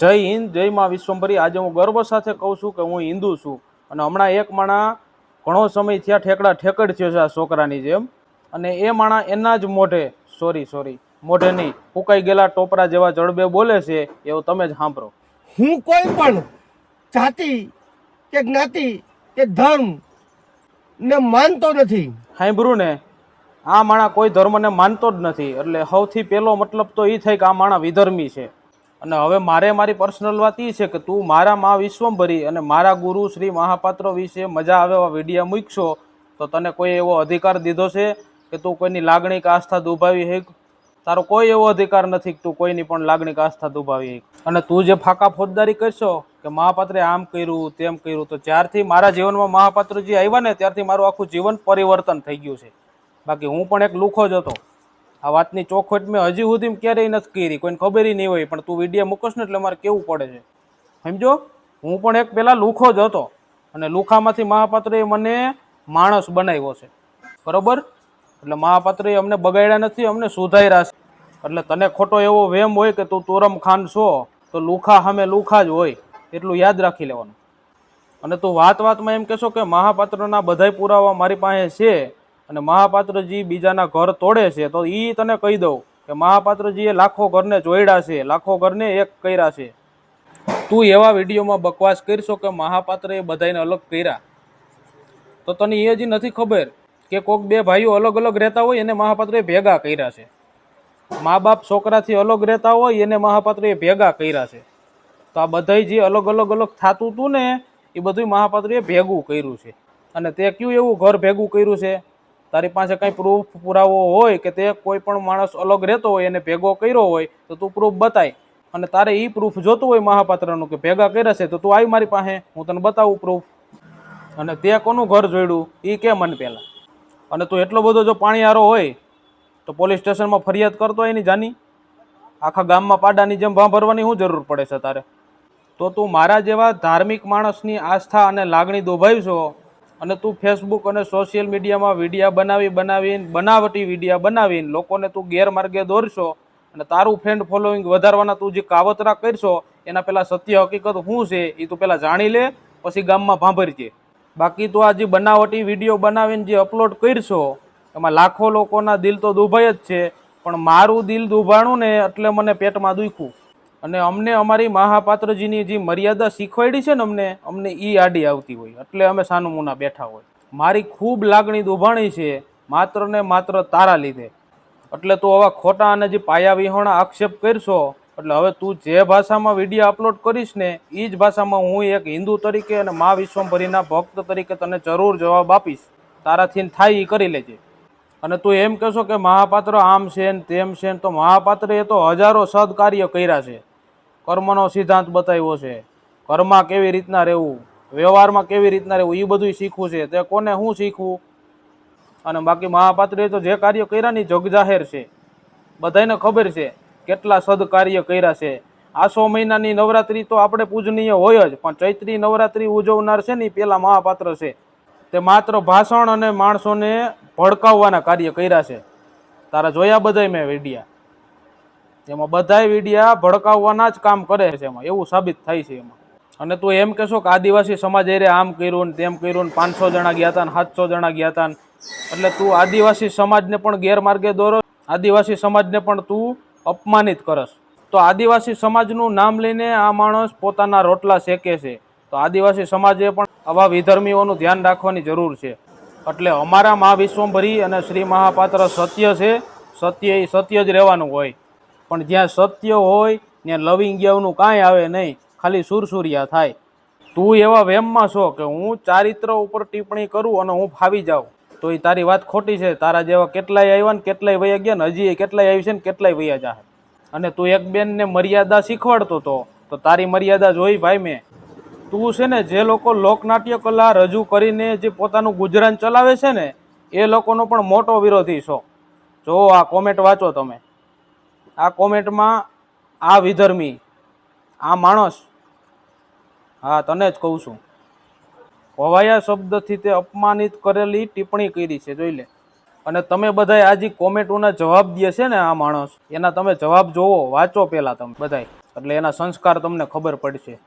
જય હિન્દ, જય મા વિશ્વંભરી। આજે હું ગર્વ સાથે કહું છું કે હું હિન્દુ છું અને હમણાં એક માણા ઘણો સમય થયા ઠેકડા ઠેકડ થયો છે આ છોકરાની જેમ, અને એ માણા એના જ મોઢે મોઢે નહીં, ફૂંકાઈ ગયેલા ટોપરા જેવા જડબે બોલે છે, એવું તમે જ સાંભળો। હું કોઈ પણ જાતિ કે જ્ઞાતિ કે ધર્મ ને માનતો નથી। સાંભળ્યું ને? આ માણા કોઈ ધર્મને માનતો જ નથી, એટલે સૌથી પહેલો મતલબ તો એ થાય કે આ માણા વિધર્મી છે। અને હવે મારી પર્સનલ વાત એ છે કે તું મારા મા વિશ્વંભરી અને મારા ગુરુ શ્રી મહાપાત્ર વિશે મજા આવે એવા વિડીયો મૂકશો તો તને કોઈ એવો અધિકાર દીધો છે કે તું કોઈની લાગણી કે આસ્થા દુભાવી હે? તારો કોઈ એવો અધિકાર નથી કે તું કોઈની પણ લાગણી કે આસ્થા દુભાવી હે। અને તું જે ફાકા ફોજદારી કરશો કે મહાપાત્રે આમ કર્યું તેમ કર્યું, તો જ્યારથી મારા જીવનમાં મહાપાત્રજી આવ્યા ને ત્યારથી મારું આખું જીવન પરિવર્તન થઈ ગયું છે। બાકી હું પણ એક લુખો જ હતો। આ વાતની ચોખવટ મેં હજી સુધી ક્યારેય નથી કરી, કોઈને ખબર નહીં હોય, પણ તું વિડીયો મૂકશ ને એટલે મારે કેવું પડે છે, સમજો? હું પણ એક પેલા લુખો જ હતો અને લુખામાંથી મહાપાત્રએ મને માણસ બનાવ્યો છે, બરોબર? એટલે મહાપાત્રએ અમને બગાડ્યા નથી, અમને સુધાર્યા છે। એટલે તને ખોટો એવો વેમ હોય કે તું તોરમ ખાન છો તો લુખા સામે લુખા જ હોય, એટલું યાદ રાખી લેવાનું। અને તું વાતમાં એમ કહેશો કે મહાપાત્રના બધાય પુરાવા મારી પાસે છે અને મહાપાત્રજી બીજાના ઘર તોડે છે, તો ઈ તને કહી દઉં કે મહાપાત્રજીએ લાખો ઘરને જોડ્યા છે, લાખો ઘરને એક કર્યા છે। તું એવા વિડીયોમાં બકવાસ કરશો કે મહાપાત્રએ બધાને અલગ કર્યા, તો તને એ હજી નથી ખબર કે કોઈક બે ભાઈઓ અલગ અલગ રહેતા હોય એને મહાપાત્રએ ભેગા કર્યા છે। મા બાપ છોકરાથી અલગ રહેતા હોય એને મહાપાત્રએ ભેગા કર્યા છે। તો આ બધાય જે અલગ થતું હતું ને એ બધું મહાપાત્રએ ભેગું કર્યું છે। અને તે કયું એવું ઘર ભેગું કર્યું છે? તારી પાસે કઈ પ્રૂફ પુરાવો હોય કે તે કોઈ પણ માણસ અલગ રહેતો હોય એને ભેગો કર્યો હોય તો તું પ્રૂફ બતાય। અને તારે એ પ્રૂફ જોતું હોય મહાપાત્રનું કે ભેગા કર્યા છે, તો તું આવી મારી પાસે, હું તને બતાવું પ્રૂફ। અને તે કોનું ઘર જોડ્યું એ કે મને પહેલા। અને તું એટલો બધો જો પાણીયારો હોય તો પોલીસ સ્ટેશનમાં ફરિયાદ કરતો એની જાની, આખા ગામમાં પાડાની જેમ ભાં ભરવાની શું જરૂર પડે છે તારે? તો તું મારા જેવા ધાર્મિક માણસની આસ્થા અને લાગણી દુભાવશો અને તું ફેસબુક અને સોશિયલ મીડિયામાં વિડીયા બનાવીને બનાવટી વિડીયા બનાવીને લોકોને તું ગેરમાર્ગે દોરશો અને તારું ફ્રેન્ડ ફોલોઈંગ વધારવાના તું જે કાવતરા કરશો એના પેલા સત્ય હકીકત શું છે એ તું પેલા જાણી લે, પછી ગામમાં ભાંભરજે। બાકી તો આ જે બનાવટી વિડીયો બનાવીને જે અપલોડ કરશો એમાં લાખો લોકોના દિલ તો દુભાય જ છે, પણ મારું દિલ દુભાણું ને એટલે મને પેટમાં દુખ્યું। અને અમને અમારી મહાપાત્રજીની જે મર્યાદા શીખવાડી છે ને અમને ઈ આડી આવતી હોય, એટલે અમે સાનું મુના બેઠા હોય। મારી ખૂબ લાગણી દુભાણી છે માત્ર ને માત્ર તારા લીધે। એટલે તું આવા ખોટા અને જે પાયા વિહોણા આક્ષેપ કરશો એટલે હવે તું જે ભાષામાં વિડીયો અપલોડ કરીશ ને એ જ ભાષામાં હું એક હિન્દુ તરીકે અને મા વિશ્વંભરીના ભક્ત તરીકે તને જરૂર જવાબ આપીશ। તારાથી થાય એ કરી લેજે। અને તું એમ કહેશો કે મહાપાત્ર આમ છે ને તેમ છે, તો મહાપાત્રએ તો હજારો સદકાર્ય કર્યા છે, કર્મનો સિદ્ધાંત બતાવ્યો છે, ઘરમાં કેવી રીતના રહેવું, વ્યવહારમાં કેવી રીતના રહેવું, એ બધું શીખવું છે। તે કોને શું શીખવું? અને બાકી મહાપાત્રએ તો જે કાર્ય કર્યા ને જગજાહેર છે, બધાને ખબર છે કેટલા સદકાર્ય કર્યા છે। આસો મહિનાની નવરાત્રી તો આપણે પૂજનીય હોય જ, પણ ચૈત્રી નવરાત્રી ઉજવનાર છે ને પેલા મહાપાત્ર છે। તે માત્ર ભાષણ અને માણસોને ભડકાવવાના કાર્ય કર્યા છે। તારા જોયા બધાય મેં વિડીયા, એમાં બધાય વિડીયા ભડકાવવાના જ કામ કરે છે, એમાં એવું સાબિત થાય છે એમાં। અને તું એમ કહેશો કે આદિવાસી સમાજ એરે આમ કર્યું ને તેમ કર્યું ને 500 જણા ગયા હતા ને 700 જણા ગયા હતા, એટલે તું આદિવાસી સમાજને પણ ગેરમાર્ગે દોરો, આદિવાસી સમાજને પણ તું અપમાનિત કરસ। તો આદિવાસી સમાજનું નામ લઈને આ માણસ પોતાના રોટલા શેકે છે, તો આદિવાસી સમાજે પણ આવા વિધર્મીઓનું ધ્યાન રાખવાની જરૂર છે। એટલે અમારા મા વિશ્વંભરી અને શ્રી મહાપાત્ર સત્ય છે, સત્ય એ સત્ય જ રહેવાનું હોય, પણ જ્યાં સત્ય હોય ત્યાં લવિંગિયાઓનું કાંઈ આવે નહીં, ખાલી સુરસુરિયા થાય। તું એવા વેમમાં છો કે હું ચારિત્ર ઉપર ટિપ્પણી કરું અને હું ફાવી જાઉં, તો એ તારી વાત ખોટી છે। તારા જેવા કેટલાય આવ્યા ને કેટલાય વયા ગયા ને હજી કેટલાય આવી છે ને કેટલાય વયા જાય। અને તું એક બેનને મર્યાદા શીખવાડતો તો તારી મર્યાદા જોઈ ભાઈ મેં। તું છે ને જે લોકો લોકનાટ્ય કલા રજૂ કરીને જે પોતાનું ગુજરાન ચલાવે છે ને એ લોકોનો પણ મોટો વિરોધી છો। જો આ કોમેન્ટ વાંચો તમે, આ કોમેન્ટમાં આ વિધર્મી, આ માણસ, હા તને જ કહું છું, ભવાયા શબ્દથી તે અપમાનિત કરેલી ટિપ્પણી કરી છે, જોઈ લે। અને તમે બધાય આજે કોમેન્ટોના જવાબ દે છે ને આ માણસ, એના તમે જવાબ જોવો, વાંચો પહેલા તમે બધાય, એટલે એના સંસ્કાર તમને ખબર પડશે.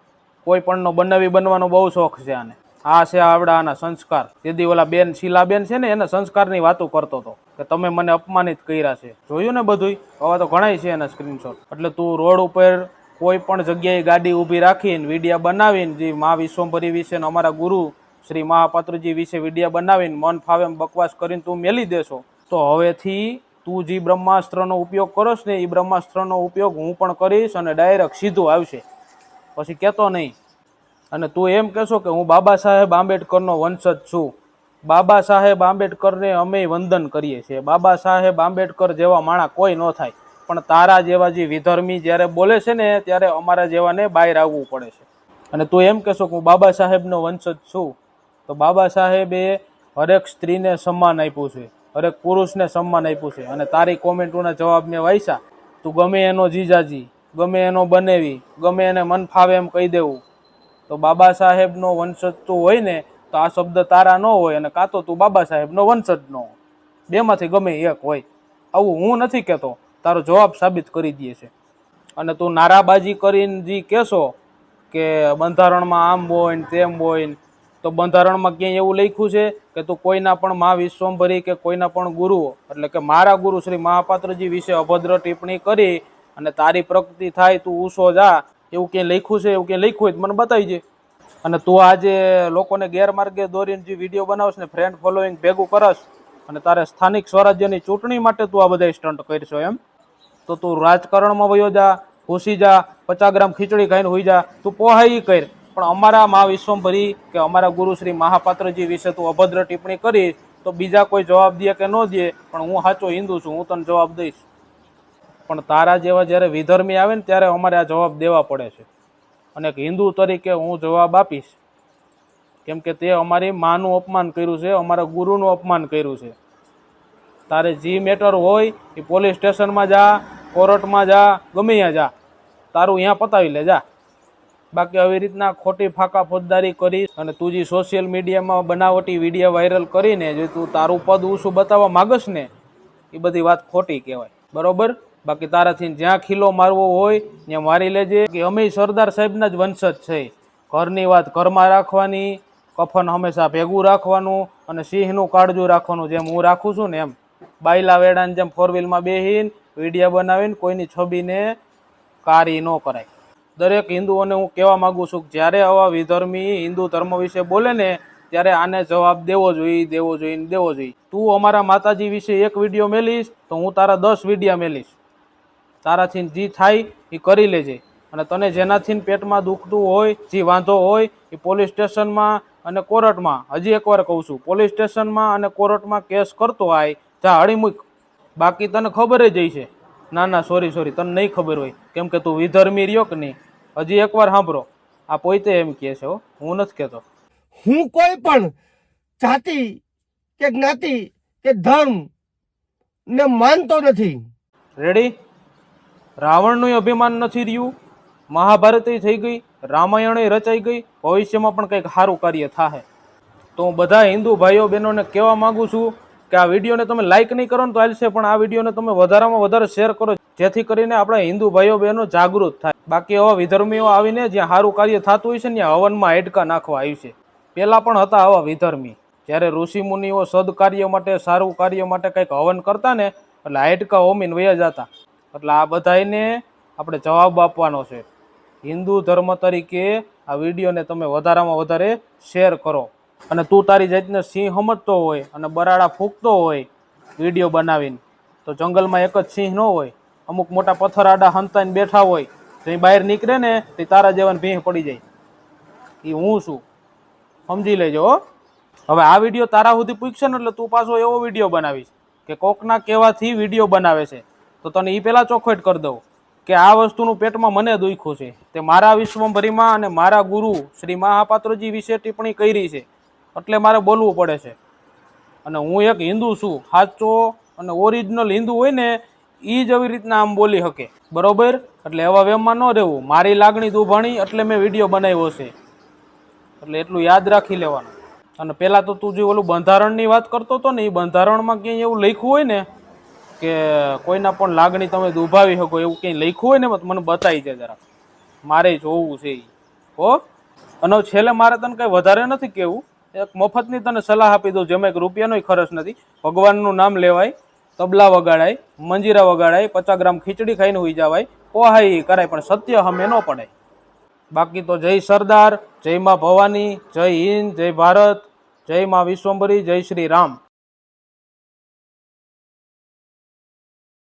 કોઈ પણનો બનાવી બનવાનો બહુ શોખ છે આને. આ છે આવડા આના સંસ્કાર. તેથી ઓલા બેન શીલાબેન છે ને એના સંસ્કારની વાતો કરતો હતો કે તમે મને અપમાનિત કર્યા છે. જોયું ને બધુંય? હવે તો ઘણાય છે એના સ્ક્રીનશોટ. એટલે તું રોડ ઉપર કોઈ પણ જગ્યાએ ગાડી ઊભી રાખીને વિડીયા બનાવીને જે મા વિશ્વંભરી વિશે અમારા ગુરુ શ્રી મહાપાત્રજી વિશે વિડીયા બનાવીને મન ફાવે એમ બકવાસ કરીને તું મેલી દેશો, તો હવેથી તું જે બ્રહ્માસ્ત્રનો ઉપયોગ કરોશ ને એ બ્રહ્માસ્ત્રનો ઉપયોગ હું પણ કરીશ અને ડાયરેક્ટ સીધું આવશે, પછી કહેતો નહીં. અને તું એમ કહેશો કે હું બાબા સાહેબ આંબેડકરનો વંશજ છું. બાબા સાહેબ આંબેડકરને અમે વંદન કરીએ છીએ. બાબા સાહેબ આંબેડકર જેવા માણા કોઈ ન થાય. પણ તારા જેવા જે વિધર્મી જ્યારે બોલે છે ને ત્યારે અમારા જેવાને બહાર આવવું પડે છે. અને તું એમ કહેશો કે હું બાબા સાહેબનો વંશજ છું, તો બાબા સાહેબે હરેક સ્ત્રીને સન્માન આપ્યું છે, હરેક પુરુષને સન્માન આપ્યું છે. અને તારી કોમેન્ટોના જવાબ મેં વાંચ્યા. તું ગમે એનો જીજાજી, ગમે એનો બનેવી, ગમે એને મન ફાવે એમ કહી દેવું. તો બાબા સાહેબનો વંશજ તું હોય ને તો આ શબ્દ તારા ન હોય, અને કાં તો તું બાબા સાહેબનો વંશજ ન હોય. બેમાંથી ગમે એક હોય. આવું હું નથી કહેતો, તારો જવાબ સાબિત કરી દે છે. અને તું નારાબાજી કરીને જે કહેશો કે બંધારણમાં આમ હોય ને તેમ હોય, તો બંધારણમાં ક્યાંય એવું લખ્યું છે કે તું કોઈના પણ મા વિશ્વંભરી કે કોઈના પણ ગુરુઓ એટલે કે મારા ગુરુ શ્રી મહાપાત્રજી વિશે અભદ્ર ટિપ્પણી કરી અને તારી પ્રગતિ થાય તું ઊંચો જા, એવું ક્યાંય લખ્યું છે? એવું ક્યાંય લખ્યું હોય તો મને બતાવી દે. અને તું આજે લોકોને ગેરમાર્ગે દોરીને જે વિડીયો બનાવશ ને ફ્રેન્ડ ફોલોઈંગ ભેગું કરશ અને તારે સ્થાનિક સ્વરાજ્યની ચૂંટણી માટે તું આ બધા સ્ટન્ટ કરશો એમ, તો તું રાજકારણમાં વયો જા, ઘૂસી જા, 50 ગ્રામ ખીચડી ખાઈને હોઈ જા, તું પોહાઈ કર. પણ અમારા મા વિશ્વંભરી કે અમારા ગુરુ શ્રી મહાપાત્રજી વિશે તું અભદ્ર ટિપ્પણી કરી તો બીજા કોઈ જવાબ દે કે ન દે, પણ હું સાચો હિન્દુ છું, હું તને જવાબ દઈશ. પણ તારા જેવા જ્યારે વિધર્મી આવે ને ત્યારે અમારે આ જવાબ દેવા પડે છે. અને એક હિન્દુ તરીકે હું જવાબ આપીશ, કેમ કે તે અમારી માનું અપમાન કર્યું છે, અમારા ગુરુનું અપમાન કર્યું છે. તારે જે મેટર હોય એ પોલીસ સ્ટેશનમાં જા, કોર્ટમાં જા, ગમે ત્યાં જા, તારું અહીંયા પતાવી લે જા. બાકી આવી રીતના ખોટી ફાંકા ફોજદારી કરી અને તું જે સોશિયલ મીડિયામાં બનાવટી વિડીયો વાયરલ કરીને જે તું તારું પદ ઊંચું બતાવવા માગસ ને એ બધી વાત ખોટી કહેવાય, બરોબર? બાકી તારાથી જ્યાં ખીલો મારવો હોય ત્યાં મારી લેજે. કે અમે સરદાર સાહેબના જ વંશજ છે. ઘરની વાત ઘરમાં રાખવાની, કફન હંમેશા ભેગું રાખવાનું અને સિંહનું કાળજું રાખવાનું, જેમ હું રાખું છું ને એમ. બાયલા વેડાને જેમ 4 વ્હીલમાં બેહીને વિડીયો બનાવીને કોઈની છબીને કારી ન કરાય. દરેક હિન્દુઓને હું કહેવા માંગુ છું કે જ્યારે આવા વિધર્મી હિન્દુ ધર્મ વિશે બોલે ને ત્યારે આને જવાબ દેવો જોઈએ, દેવો જોઈએ, દેવો જોઈએ. તું અમારા માતાજી વિશે એક વિડીયો મેલીશ તો હું તારા 10 વિડીયા મેલીશ. તારાથી જે થાય એ કરી લેજે. અને તને જેનાથી પેટમાં દુખતું હોય, જે વાંધો હોય એ પોલીસ સ્ટેશનમાં અને કોર્ટમાં, હજી એકવાર કહું છું, પોલીસ સ્ટેશનમાં અને કોર્ટમાં કેસ કરતો આય, જા હળી મૂક. બાકી તને ખબર જ છે. ના ના સોરી તને નહીં ખબર હોય, કેમ કે તું વિધર્મી રહ્યો કે નહીં. હજી એકવાર સાંભળો, આ પોતે એમ કહે છે, હું નથી કહેતો. હું કોઈ પણ જાતિ કે જ્ઞાતિ કે ધર્મ ને માનતો નથી. રેડી? રાવણનું અભિમાન નથી રહ્યું, મહાભારતય થઈ ગઈ, રામાયણ રચાઈ ગઈ, ભવિષ્યમાં પણ કંઈક સારું કાર્ય થાય. તો હું બધા હિન્દુ ભાઈઓ બહેનોને કહેવા માંગુ છું કે આ વિડીયોને તમે લાઇક નહીં કરો ને તો હાલશે, પણ આ વિડીયોને તમે વધારેમાં વધારે શેર કરો, જેથી કરીને આપણા હિન્દુ ભાઈઓ બહેનો જાગૃત થાય. બાકી આવા વિધર્મીઓ આવીને જ્યાં સારું કાર્ય થતું હોય છે ને ત્યાં હવનમાં હાડકા નાખવા આવી છે. પહેલાં પણ હતા આવા વિધર્મી, જ્યારે ઋષિ મુનિઓ સદકાર્ય માટે, સારું કાર્ય માટે કંઈક હવન કરતા ને એટલે હાડકા હોમીને વયા જતા. એટલે આ બધાને આપણે જવાબ આપવાનો છે. હિન્દુ ધર્મ તરીકે આ વિડીયોને તમે વધારેમાં વધારે શેર કરો. અને તું તારી જાતને સિંહ સમજતો હોય અને બરાડા ફૂંકતો હોય વિડીયો બનાવીને, તો જંગલમાં એક જ સિંહ ન હોય, અમુક મોટા પથ્થર આડા હંતાઈને બેઠા હોય, તો એ બહાર નીકળે ને તે તારા જેવાને ભીંહ પડી જાય. એ હું છું, સમજી લેજો. હવે આ વિડીયો તારા સુધી પૂછશે ને એટલે તું પાછો એવો વિડીયો બનાવીશ કે કોકના કહેવાથી વિડીયો બનાવે છે, તો તને એ પહેલાં ચોખવટ કરી દઉં કે આ વસ્તુનું પેટમાં મને દુખ્યું છે. તે મારા વિશ્વંભરીમાં અને મારા ગુરુ શ્રી મહાપાત્રજી વિશે ટિપ્પણી કરી છે, એટલે મારે બોલવું પડે છે. અને હું એક હિન્દુ છું, સાચો અને ઓરિજિનલ હિન્દુ હોય ને એ જ આવી રીતના આમ બોલી શકે, બરોબર? એટલે એવા વેમમાં ન રહેવું. મારી લાગણી દુભાણી એટલે મેં વિડીયો બનાવ્યો છે, એટલે એટલું યાદ રાખી લેવાનું. અને પેલા તો તું જે ઓલું બંધારણની વાત કરતો હતો ને, એ બંધારણમાં ક્યાંય એવું લખ્યું હોય ને કે કોઈના પણ લાગણી તમે દુભાવી શકો, એવું ક્યાંય લખ્યું હોય ને તો મને બતાવી દે જરા, મારે જોવું છે ઈ. હો. અને છેલ્લે મારે તને કઈ વધારે નથી કેવું, એક મફતની તને સલાહ આપી દઉં, જેમાં એક રૂપિયાનો ખર્ચ નથી. ભગવાનનું નામ લેવાય, તબલા વગાડાય, મંજીરા વગાડાય, 50 ગ્રામ ખીચડી ખાઈને હુઈ જવાય, પોહાય કરાય, પણ સત્ય હમે ન પડાય. બાકી તો જય સરદાર, જય માં ભવાની, જય હિન્દ, જય ભારત, જય માં વિશ્વંભરી, જય શ્રી રામ.